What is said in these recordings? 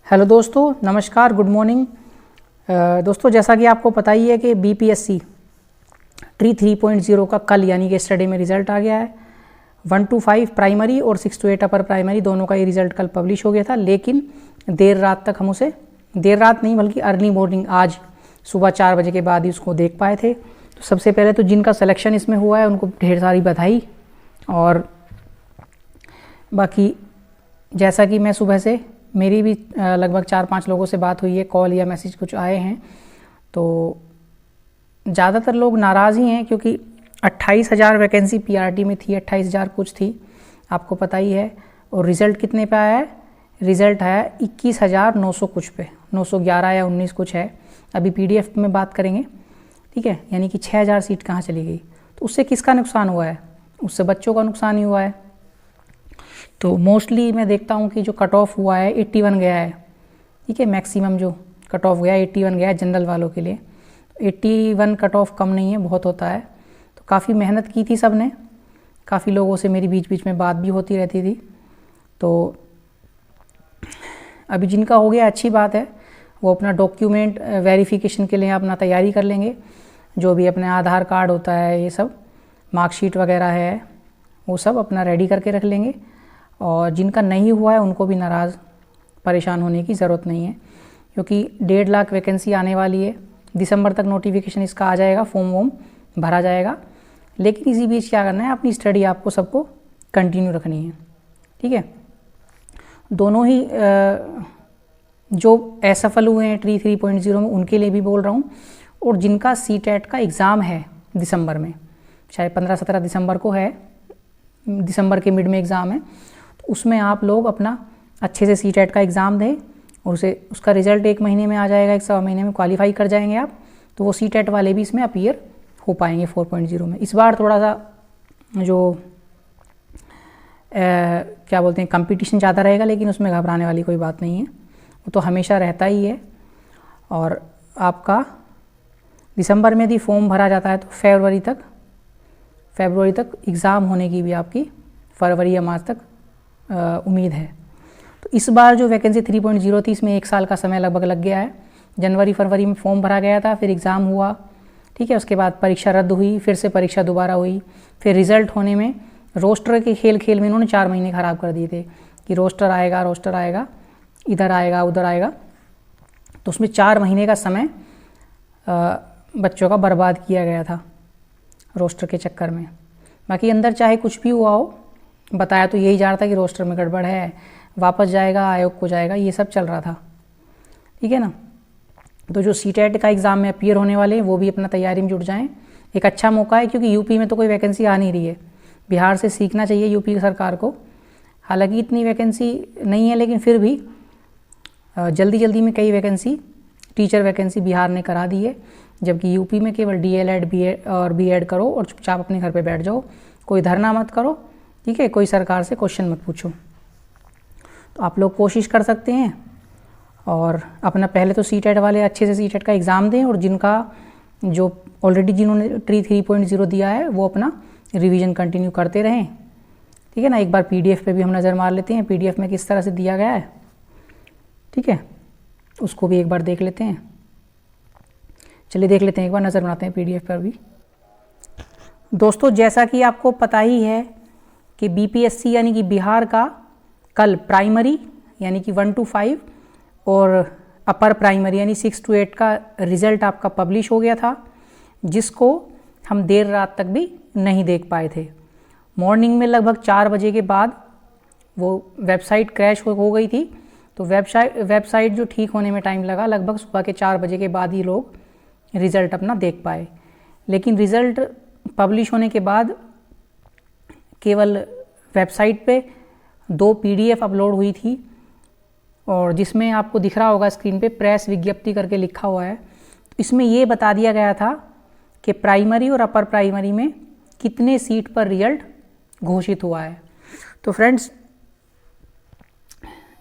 Hello दोस्तों, नमस्कार, good morning. दोस्तों, जैसा कि आपको पता ही है कि बीपीएससी ट्री 3.0 का कल यानी कि स्टडी में रिज़ल्ट आ गया है। 1 to 5 प्राइमरी और 6 to 8 अपर प्राइमरी दोनों का ये रिज़ल्ट कल पब्लिश हो गया था, लेकिन देर रात तक हम उसे, देर रात नहीं बल्कि अर्ली मॉर्निंग आज सुबह 4 बजे के बाद ही उसको देख पाए थे। तो सबसे पहले तो जिनका सिलेक्शन इसमें हुआ है उनको ढेर सारी बधाई। और बाकी जैसा कि मैं सुबह से मेरी भी लगभग 4-5 लोगों से बात हुई है, कॉल या मैसेज कुछ आए हैं, तो ज़्यादातर लोग नाराज़ ही हैं क्योंकि 28,000 वैकेंसी पीआरटी में थी, 28,000 कुछ थी, आपको पता ही है। और रिज़ल्ट कितने पे आया है? रिज़ल्ट आया 21,900 कुछ पे, 911 या 19 कुछ है। अभी पीडीएफ में बात करेंगे, ठीक है। यानी कि 6,000 सीट कहाँ चली गई। तो उससे किसका नुकसान हुआ है? उससे बच्चों का नुकसान ही हुआ है। तो मोस्टली मैं देखता हूँ कि जो कट ऑफ हुआ है 81 गया है, ठीक है। मैक्सिमम जो कट ऑफ गया है 81 गया है जनरल वालों के लिए। 81 कट ऑफ कम नहीं है, बहुत होता है। तो काफ़ी मेहनत की थी सब ने, काफ़ी लोगों से मेरी बीच बीच में बात भी होती रहती थी। तो अभी जिनका हो गया अच्छी बात है, वो अपना डॉक्यूमेंट वेरिफिकेशन के लिए अपना तैयारी कर लेंगे। जो भी अपने आधार कार्ड होता है, ये सब मार्कशीट वगैरह है, वो सब अपना रेडी करके रख लेंगे। और जिनका नहीं हुआ है उनको भी नाराज़ परेशान होने की ज़रूरत नहीं है, क्योंकि 1.5 लाख वैकेंसी आने वाली है। दिसंबर तक नोटिफिकेशन इसका आ जाएगा, फॉर्म वॉर्म भरा जाएगा। लेकिन इसी बीच क्या करना है, अपनी स्टडी आपको सबको कंटिन्यू रखनी है, ठीक है। दोनों ही जो असफल हुए हैं ट्री 3.0 में उनके लिए भी बोल रहा हूँ, और जिनका सीटेट का एग्ज़ाम है दिसंबर में, शायद 15-17 दिसंबर को है, दिसंबर के मिड में एग्ज़ाम है, तो उसमें आप लोग अपना अच्छे से सीटेट का एग्ज़ाम दें और उसका रिज़ल्ट 1 महीने में आ जाएगा, 1 महीने में क्वालिफाई कर जाएंगे आप, तो वो सीटेट वाले भी इसमें अपीयर हो पाएंगे 4.0 में। इस बार थोड़ा सा जो क्या बोलते हैं कंपटीशन ज़्यादा रहेगा, लेकिन उसमें घबराने वाली कोई बात नहीं है, वो तो हमेशा रहता ही है। और आपका दिसंबर में यदि फॉर्म भरा जाता है तो फरवरी तक एग्ज़ाम होने की भी आपकी फरवरी या मार्च तक उम्मीद है। तो इस बार जो वैकेंसी 3.0 थी, इसमें 1 साल का समय लगभग लग गया है। जनवरी फरवरी में फॉर्म भरा गया था, फिर एग्ज़ाम हुआ, ठीक है। उसके बाद परीक्षा रद्द हुई, फिर से परीक्षा दोबारा हुई, फिर रिज़ल्ट होने में रोस्टर के खेल में इन्होंने 4 महीने ख़राब कर दिए थे कि रोस्टर आएगा, इधर आएगा उधर आएगा। तो उसमें 4 महीने का समय बच्चों का बर्बाद किया गया था रोस्टर के चक्कर में। बाकी अंदर चाहे कुछ भी हुआ हो, बताया तो यही जा रहा था कि रोस्टर में गड़बड़ है, वापस जाएगा, आयोग को जाएगा, ये सब चल रहा था, ठीक है ना। तो जो सीटेट का एग्ज़ाम में अपीयर होने वाले हैं वो भी अपना तैयारी में जुट जाएं। एक अच्छा मौका है, क्योंकि यूपी में तो कोई वैकेंसी आ नहीं रही है। बिहार से सीखना चाहिए यूपी सरकार को। हालांकि इतनी वैकेंसी नहीं है, लेकिन फिर भी जल्दी में कई वैकेंसी, टीचर वैकेंसी बिहार ने करा दी है, जबकि यूपी में केवल डीएलएड और बीएड करो और चुपचाप अपने घर पे बैठ जाओ, कोई धरना मत करो, ठीक है, कोई सरकार से क्वेश्चन मत पूछो। तो आप लोग कोशिश कर सकते हैं और अपना पहले तो सीटेट वाले अच्छे से सीटेट का एग्ज़ाम दें, और जिनका जो ऑलरेडी जिन्होंने ट्री 3.0 दिया है वो अपना रिवीजन कंटिन्यू करते रहें, ठीक है ना। एक बार पीडीएफ पे भी हम नज़र मार लेते हैं, पीडीएफ में किस तरह से दिया गया है, ठीक है, उसको भी एक बार देख लेते हैं। चलिए देख लेते हैं, एक बार नज़र बनाते हैं पीडीएफ पर भी। दोस्तों, जैसा कि आपको पता ही है कि बीपीएससी यानी कि बिहार का कल प्राइमरी यानी कि 1 to 5 और अपर प्राइमरी यानी 6 to 8 का रिज़ल्ट आपका पब्लिश हो गया था, जिसको हम देर रात तक भी नहीं देख पाए थे। मॉर्निंग में लगभग 4 बजे के बाद वो वेबसाइट क्रैश हो गई थी, तो वेबसाइट जो ठीक होने में टाइम लगा, लगभग सुबह के 4 बजे के बाद ही लोग रिज़ल्ट अपना देख पाए। लेकिन रिज़ल्ट पब्लिश होने के बाद केवल वेबसाइट पे 2 पीडीएफ अपलोड हुई थी, और जिसमें आपको दिख रहा होगा स्क्रीन पे प्रेस विज्ञप्ति करके लिखा हुआ है। तो इसमें ये बता दिया गया था कि प्राइमरी और अपर प्राइमरी में कितने सीट पर रिजल्ट घोषित हुआ है। तो फ्रेंड्स,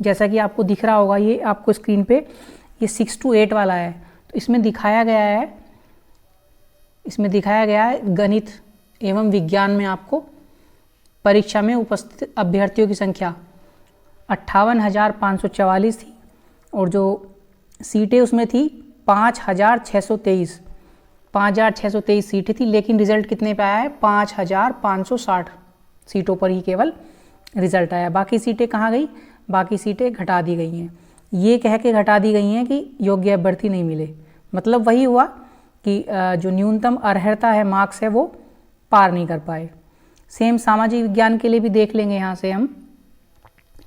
जैसा कि आपको दिख रहा होगा, ये आपको स्क्रीन पे ये 6 to 8 वाला है। तो इसमें दिखाया गया है गणित एवं विज्ञान में आपको परीक्षा में उपस्थित अभ्यर्थियों की संख्या 58,544 थी, और जो सीटें उसमें थी 5,623 सीटें थी, लेकिन रिजल्ट कितने पे आया है? 5,560 सीटों पर ही केवल रिजल्ट आया। बाकी सीटें कहाँ गई? बाकी सीटें घटा दी गई हैं। ये कह के घटा दी गई हैं कि योग्य अभ्यर्थी नहीं मिले, मतलब वही हुआ कि जो न्यूनतम अर्हता है, मार्क्स है, वो पार नहीं कर पाए। सेम सामाजिक विज्ञान के लिए भी देख लेंगे यहाँ से हम।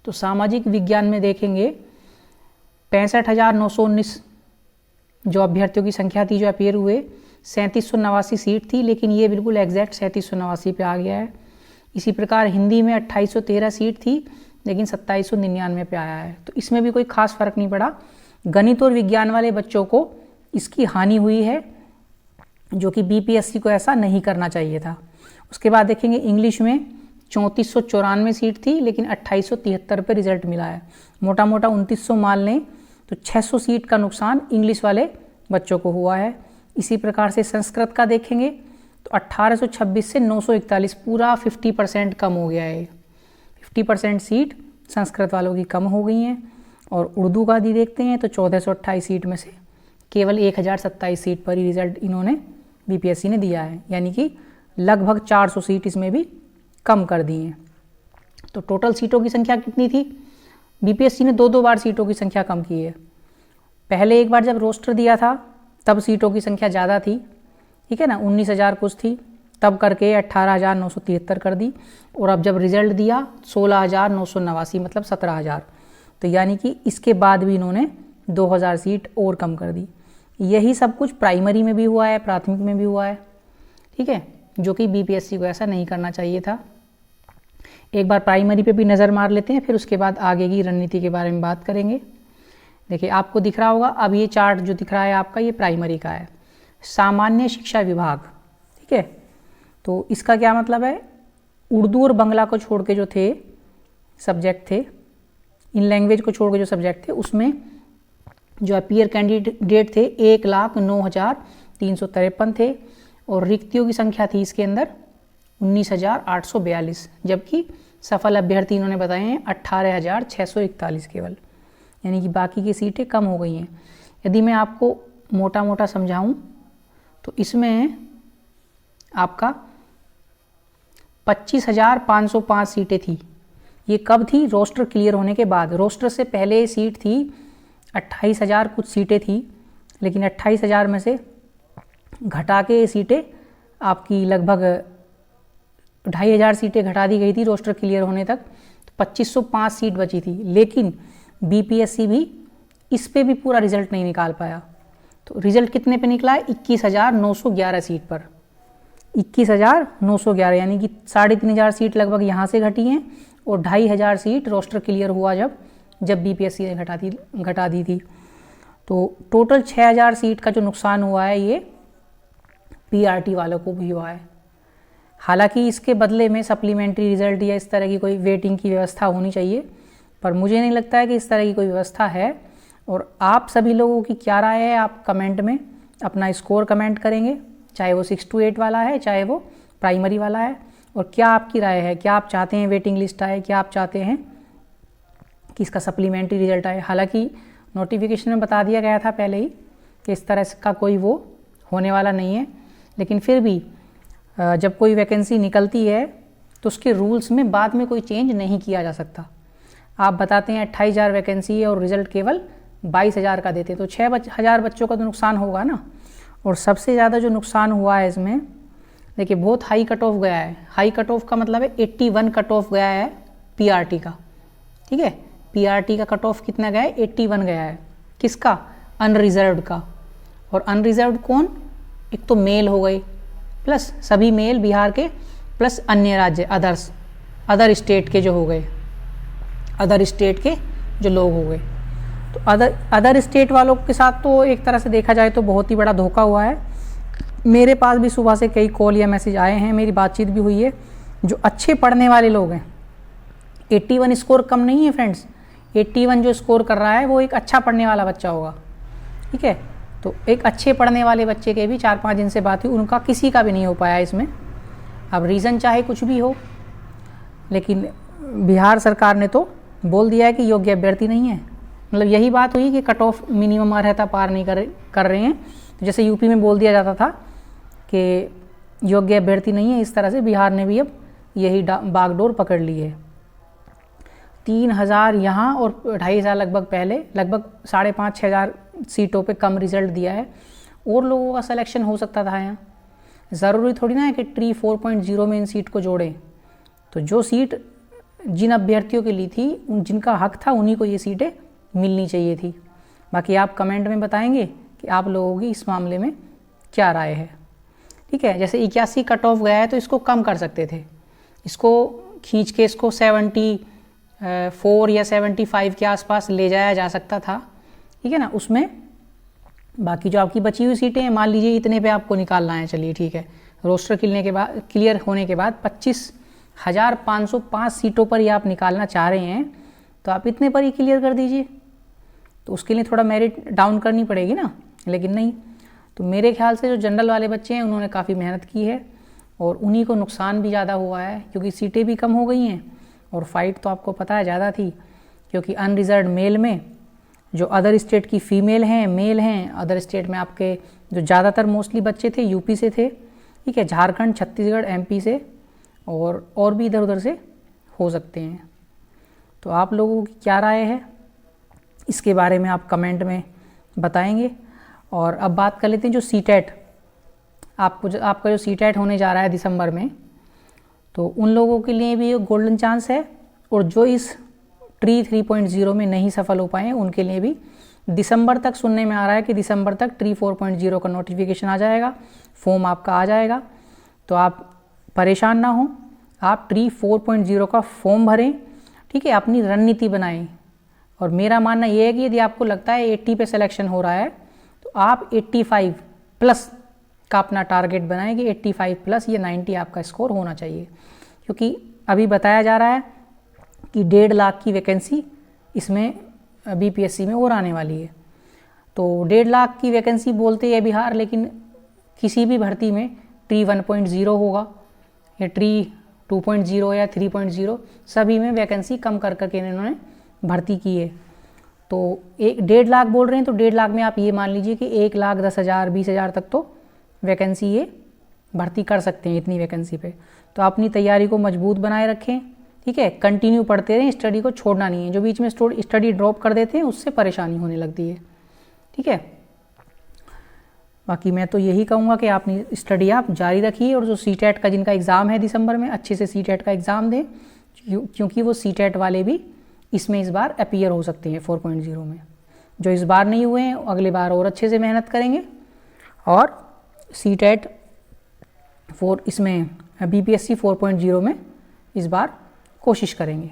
तो सामाजिक विज्ञान में देखेंगे 65,919 जो अभ्यर्थियों की संख्या थी जो अपेयर हुए, 3789 सीट थी, लेकिन ये बिल्कुल एग्जैक्ट 3789 पे आ गया है। इसी प्रकार हिंदी में 2813 सीट थी, लेकिन 2799 पे आया है। तो इसमें भी कोई खास फर्क नहीं पड़ा। गणित और विज्ञान वाले बच्चों को इसकी हानि हुई है, जो कि बीपीएससी को ऐसा नहीं करना चाहिए था। उसके बाद देखेंगे इंग्लिश में 3494 सीट थी, लेकिन 2873 पे रिजल्ट मिला है। मोटा मोटा 2900 मान लें तो 600 सीट का नुकसान इंग्लिश वाले बच्चों को हुआ है। इसी प्रकार से संस्कृत का देखेंगे तो 1826 से 941, पूरा 50% कम हो गया है। 50% सीट संस्कृत वालों की कम हो गई हैं। और उर्दू का भी देखते हैं तो 1428 सीट में से केवल 1027 सीट पर ही रिजल्ट इन्होंने बीपीएससी ने दिया है, यानी कि लगभग 400 सीट इसमें भी कम कर दी हैं। तो टोटल सीटों की संख्या कितनी थी? बीपीएससी ने 2 बार सीटों की संख्या कम की है। पहले एक बार जब रोस्टर दिया था तब सीटों की संख्या ज़्यादा थी, ठीक है ना, 19,000 कुछ थी, तब करके 18,973 कर दी। और अब जब रिजल्ट दिया 16,989, मतलब 17,000। तो यानी कि इसके बाद भी इन्होंने 2,000 सीट और कम कर दी। यही सब कुछ प्राइमरी में भी हुआ है, प्राथमिक में भी हुआ है, ठीक है, जो कि बीपीएससी को ऐसा नहीं करना चाहिए था। एक बार प्राइमरी पे भी नज़र मार लेते हैं, फिर उसके बाद आगे की रणनीति के बारे में बात करेंगे। देखिए आपको दिख रहा होगा, अब ये चार्ट जो दिख रहा है आपका, ये प्राइमरी का है, सामान्य शिक्षा विभाग, ठीक है। तो इसका क्या मतलब है? उर्दू और बंगला को छोड़ के जो थे सब्जेक्ट थे, इन लैंग्वेज को छोड़ के जो सब्जेक्ट थे, उसमें जो अपीयर कैंडिडेट थे 1,09,353 थे, और रिक्तियों की संख्या थी इसके अंदर 19,842, जबकि सफल अभ्यर्थी इन्होंने बताए हैं 18,641 केवल, यानी कि बाकी की सीटें कम हो गई हैं। यदि मैं आपको मोटा मोटा समझाऊं तो इसमें आपका 25,505 सीटें थी। ये कब थी? रोस्टर क्लियर होने के बाद। रोस्टर से पहले सीट थी 28,000 कुछ सीटें थी, लेकिन 28,000 में से घटा के सीटें आपकी लगभग 2,500 सीटें घटा दी गई थी रोस्टर क्लियर होने तक, तो 2,505 सीट बची थी। लेकिन बीपीएससी भी इस पे भी पूरा रिजल्ट नहीं निकाल पाया। तो रिजल्ट कितने पे निकला है? 21,911 सीट पर, 21,911, यानी कि 3,500 सीट लगभग यहाँ से घटी हैं, और 2,500 सीट रोस्टर क्लियर हुआ जब बीपीएससी ने घटा दी थी। तो टोटल 6,000 सीट का जो नुकसान हुआ है ये पीआरटी वालों को भी हुआ है। हालांकि इसके बदले में सप्लीमेंट्री रिजल्ट या इस तरह की कोई वेटिंग की व्यवस्था होनी चाहिए, पर मुझे नहीं लगता है कि इस तरह की कोई व्यवस्था है। और आप सभी लोगों की क्या राय है, आप कमेंट में अपना स्कोर कमेंट करेंगे, चाहे वो 6 to 8 वाला है, चाहे वो प्राइमरी वाला है। और क्या आपकी राय है? क्या आप चाहते हैं वेटिंग लिस्ट आए? क्या आप चाहते हैं कि इसका सप्लीमेंट्री रिजल्ट आए? हालांकि नोटिफिकेशन में बता दिया गया था पहले ही कि इस तरह का कोई वो होने वाला नहीं है, लेकिन फिर भी जब कोई वैकेंसी निकलती है तो उसके रूल्स में बाद में कोई चेंज नहीं किया जा सकता। आप बताते हैं 28,000 वैकेंसी है और रिजल्ट केवल 22,000 का देते हैं, तो 6,000 बच्चों का तो नुकसान होगा ना। और सबसे ज़्यादा जो नुकसान हुआ है इसमें, देखिए बहुत हाई कट ऑफ गया है। हाई कट ऑफ का मतलब है 81 कट ऑफ गया है पीआरटी का, ठीक है। पीआरटी का कट ऑफ कितना गया है? 81 गया है। किसका? अनरिजर्व्ड का। और अनरिजर्व्ड कौन? एक तो मेल हो गए, प्लस सभी मेल बिहार के, प्लस अन्य राज्य अदर स्टेट के जो हो गए, अदर स्टेट के जो लोग हो गए। तो अदर स्टेट वालों के साथ तो एक तरह से देखा जाए तो बहुत ही बड़ा धोखा हुआ है। मेरे पास भी सुबह से कई कॉल या मैसेज आए हैं, मेरी बातचीत भी हुई है। जो अच्छे पढ़ने वाले लोग हैं, 81 स्कोर कम नहीं है फ्रेंड्स, 81 जो स्कोर कर रहा है वो एक अच्छा पढ़ने वाला बच्चा होगा, ठीक है। तो एक अच्छे पढ़ने वाले बच्चे के भी 4-5 दिन से बात हुई, उनका किसी का भी नहीं हो पाया इसमें। अब रीज़न चाहे कुछ भी हो, लेकिन बिहार सरकार ने तो बोल दिया है कि योग्य अभ्यर्थी नहीं है, मतलब यही बात हुई कि कट ऑफ मिनिमम अर्हता पार नहीं कर रहे हैं। तो जैसे यूपी में बोल दिया जाता था कि योग्य अभ्यर्थी नहीं है, इस तरह से बिहार ने भी अब यही बागडोर पकड़ ली है। 3000 यहाँ और 2.5 लगभग पहले लगभग 5,500-6 हज़ार सीटों पे कम रिजल्ट दिया है। और लोगों का सिलेक्शन हो सकता था यहाँ। ज़रूरी थोड़ी ना है कि ट्री 4.0 में इन सीट को जोड़ें। तो जो सीट जिन अभ्यर्थियों के लिए थी, जिनका हक था, उन्हीं को ये सीटें मिलनी चाहिए थी। बाकी आप कमेंट में बताएंगे कि आप लोगों की इस मामले में क्या राय है। ठीक है, जैसे 81 कट ऑफ गया है तो इसको कम कर सकते थे, इसको खींच के इसको 74 या 75 के आसपास ले जाया जा सकता था। ठीक है ना, उसमें बाकी जो आपकी बची हुई सीटें हैं, मान लीजिए इतने पे आपको निकालना है, चलिए ठीक है, रोस्टर क्लियर होने के बाद 25,505 सीटों पर ही आप निकालना चाह रहे हैं, तो आप इतने पर ही क्लियर कर दीजिए। तो उसके लिए थोड़ा मेरिट डाउन करनी पड़ेगी ना, लेकिन नहीं। तो मेरे ख्याल से जो जनरल वाले बच्चे हैं उन्होंने काफ़ी मेहनत की है और उन्हीं को नुकसान भी ज़्यादा हुआ है, क्योंकि सीटें भी कम हो गई हैं और फाइट तो आपको पता है ज़्यादा थी, क्योंकि अनरिजर्व मेल में जो अदर स्टेट की फीमेल हैं, मेल हैं, अदर स्टेट में आपके जो ज़्यादातर मोस्टली बच्चे थे यूपी से थे, ठीक है, झारखंड, छत्तीसगढ़, एमपी से और भी इधर उधर से हो सकते हैं। तो आप लोगों की क्या राय है इसके बारे में आप कमेंट में बताएंगे। और अब बात कर लेते हैं जो सीटेट, आपका जो सीटेट होने जा रहा है दिसंबर में, तो उन लोगों के लिए भी गोल्डन चांस है। और जो इस ट्री 3.0 में नहीं सफल हो पाए उनके लिए भी दिसंबर तक सुनने में आ रहा है कि दिसंबर तक ट्री 4.0 का नोटिफिकेशन आ जाएगा, फॉर्म आपका आ जाएगा। तो आप परेशान ना हो, आप ट्री 4.0 का फॉर्म भरें, ठीक है, अपनी रणनीति बनाएं। और मेरा मानना ये है कि यदि आपको लगता है 80 पे सिलेक्शन हो रहा है तो आप 85 प्लस का अपना टारगेट बनाएं कि 85 प्लस या 90 आपका स्कोर होना चाहिए, क्योंकि अभी बताया जा रहा है कि 1.5 लाख की वैकेंसी इसमें बीपीएससी में और आने वाली है। तो 1.5 लाख की वैकेंसी बोलते हैं बिहार, लेकिन किसी भी भर्ती में ट्री 1.0 होगा या ट्री 2.0 या 3.0, सभी में वैकेंसी कम कर करके इन्होंने भर्ती की है। तो 1.5 लाख बोल रहे हैं, तो 1.5 लाख में आप ये मान लीजिए कि 1,10,000 20,000 तक तो वैकेंसी ये भर्ती कर सकते हैं इतनी वैकेंसी पे। तो अपनी तैयारी को मजबूत बनाए रखें, ठीक है, कंटिन्यू पढ़ते रहें, स्टडी को छोड़ना नहीं है। जो बीच में स्टडी ड्रॉप कर देते हैं उससे परेशानी होने लगती है, ठीक है। बाकी मैं तो यही कहूँगा कि आपने स्टडी आप जारी रखिए और जो सीटेट का जिनका एग्ज़ाम है दिसंबर में, अच्छे से सीटेट का एग्ज़ाम दें, क्योंकि वो सीटेट वाले भी इसमें इस बार अपीयर हो सकते हैं 4.0 में। जो इस बार नहीं हुए हैं अगले बार और अच्छे से मेहनत करेंगे और सीटेट 4 इसमें बीपीएससी 4.0 में इस बार कोशिश करेंगे,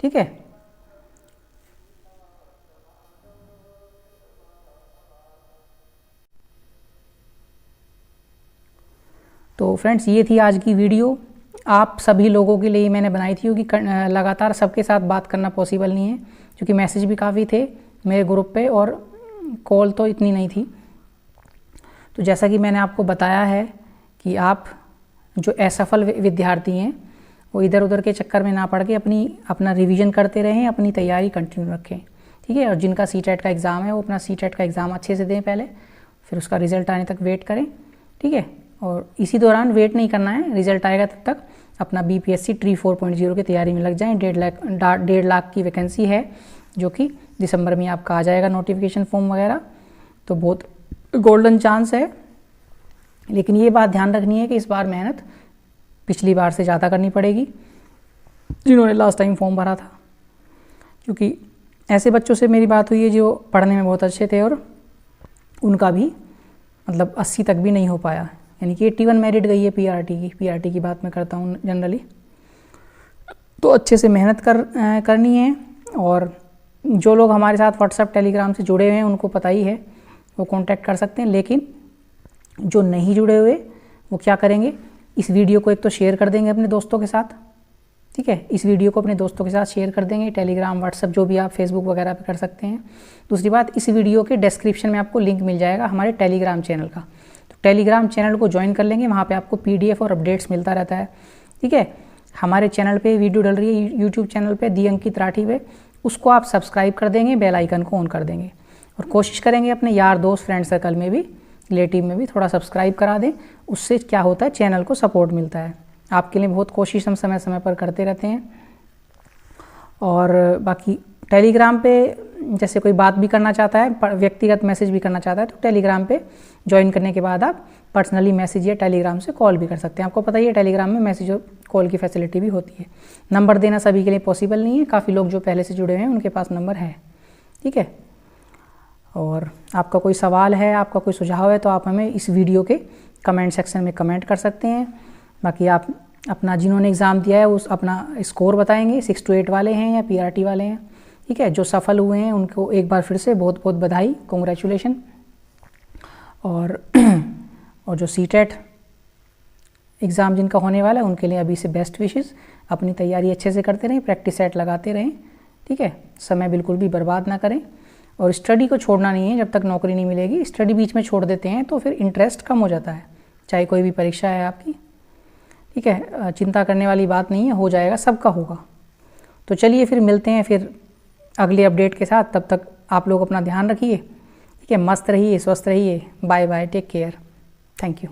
ठीक है। तो फ्रेंड्स, ये थी आज की वीडियो। आप सभी लोगों के लिए मैंने बनाई थी, क्योंकि लगातार सबके साथ बात करना पॉसिबल नहीं है, क्योंकि मैसेज भी काफ़ी थे मेरे ग्रुप पे और कॉल तो इतनी नहीं थी। तो जैसा कि मैंने आपको बताया है कि आप जो असफल विद्यार्थी हैं वो इधर उधर के चक्कर में ना पड़ के अपना रिवीजन करते रहें, अपनी तैयारी कंटिन्यू रखें, ठीक है। और जिनका सीटेट का एग्ज़ाम है वो अपना सीटेट का एग्ज़ाम अच्छे से दें पहले, फिर उसका रिज़ल्ट आने तक वेट करें, ठीक है। और इसी दौरान वेट नहीं करना है, रिज़ल्ट आएगा तब तक अपना बीपीएससी ट्री 4.0 की तैयारी में लग जाएं। 1.5 लाख की वैकेंसी है, जो कि दिसंबर में आपका आ जाएगा नोटिफिकेशन फॉर्म वगैरह। तो बहुत गोल्डन चांस है, लेकिन ये बात ध्यान रखनी है कि इस बार मेहनत पिछली बार से ज़्यादा करनी पड़ेगी जिन्होंने लास्ट टाइम फॉर्म भरा था, क्योंकि ऐसे बच्चों से मेरी बात हुई है जो पढ़ने में बहुत अच्छे थे और उनका भी मतलब 80 तक भी नहीं हो पाया, यानी कि 81 मेरिट गई है पीआरटी की बात मैं करता हूँ जनरली। तो अच्छे से मेहनत करनी है। और जो लोग हमारे साथ व्हाट्सएप टेलीग्राम से जुड़े हुए हैं उनको पता ही है, वो कांटेक्ट कर सकते हैं। लेकिन जो नहीं जुड़े हुए वो क्या करेंगे, इस वीडियो को एक तो शेयर कर देंगे अपने दोस्तों के साथ, ठीक है, इस वीडियो को अपने दोस्तों के साथ शेयर कर देंगे, टेलीग्राम, व्हाट्सएप, जो भी आप फेसबुक वगैरह पे कर सकते हैं। दूसरी बात, इस वीडियो के डिस्क्रिप्शन में आपको लिंक मिल जाएगा हमारे टेलीग्राम चैनल का, तो टेलीग्राम चैनल को ज्वाइन कर लेंगे, वहाँ पे आपको PDF और अपडेट्स मिलता रहता है, ठीक है। हमारे चैनल पे वीडियो डल रही है यूट्यूब चैनल पे दी अंकित राठी पे, उसको आप सब्सक्राइब कर देंगे, बेल आइकन को ऑन कर देंगे और कोशिश करेंगे अपने यार दोस्त फ्रेंड सर्कल में भी, रिलेटिव में भी थोड़ा सब्सक्राइब करा दें। उससे क्या होता है, चैनल को सपोर्ट मिलता है। आपके लिए बहुत कोशिश हम समय समय पर करते रहते हैं। और बाकी टेलीग्राम पे जैसे कोई बात भी करना चाहता है, व्यक्तिगत मैसेज भी करना चाहता है, तो टेलीग्राम पे ज्वाइन करने के बाद आप पर्सनली मैसेज या टेलीग्राम से कॉल भी कर सकते हैं। आपको पता ही है टेलीग्राम में मैसेज और कॉल की फैसिलिटी भी होती है। नंबर देना सभी के लिए पॉसिबल नहीं है, काफ़ी लोग जो पहले से जुड़े हुए हैं उनके पास नंबर है, ठीक है। और आपका कोई सवाल है, आपका कोई सुझाव है, तो आप हमें इस वीडियो के कमेंट सेक्शन में कमेंट कर सकते हैं। बाकी आप अपना जिन्होंने एग्ज़ाम दिया है उस अपना स्कोर बताएंगे, 6 to 8 वाले हैं या PRT वाले हैं, ठीक है। जो सफल हुए हैं उनको एक बार फिर से बहुत बहुत बधाई, कॉन्ग्रेचुलेशन। और जो CTET एग्ज़ाम जिनका होने वाला है उनके लिए अभी से बेस्ट विशेज़। अपनी तैयारी अच्छे से करते रहें, प्रैक्टिस सेट लगाते रहें, ठीक है। समय बिल्कुल भी बर्बाद ना करें और स्टडी को छोड़ना नहीं है जब तक नौकरी नहीं मिलेगी। स्टडी बीच में छोड़ देते हैं तो फिर इंटरेस्ट कम हो जाता है, चाहे कोई भी परीक्षा है आपकी, ठीक है। चिंता करने वाली बात नहीं है, हो जाएगा, सबका होगा। तो चलिए फिर मिलते हैं फिर अगले अपडेट के साथ। तब तक आप लोग अपना ध्यान रखिए, ठीक है। मस्त रहिए, स्वस्थ रहिए। Bye bye, take care, thank you.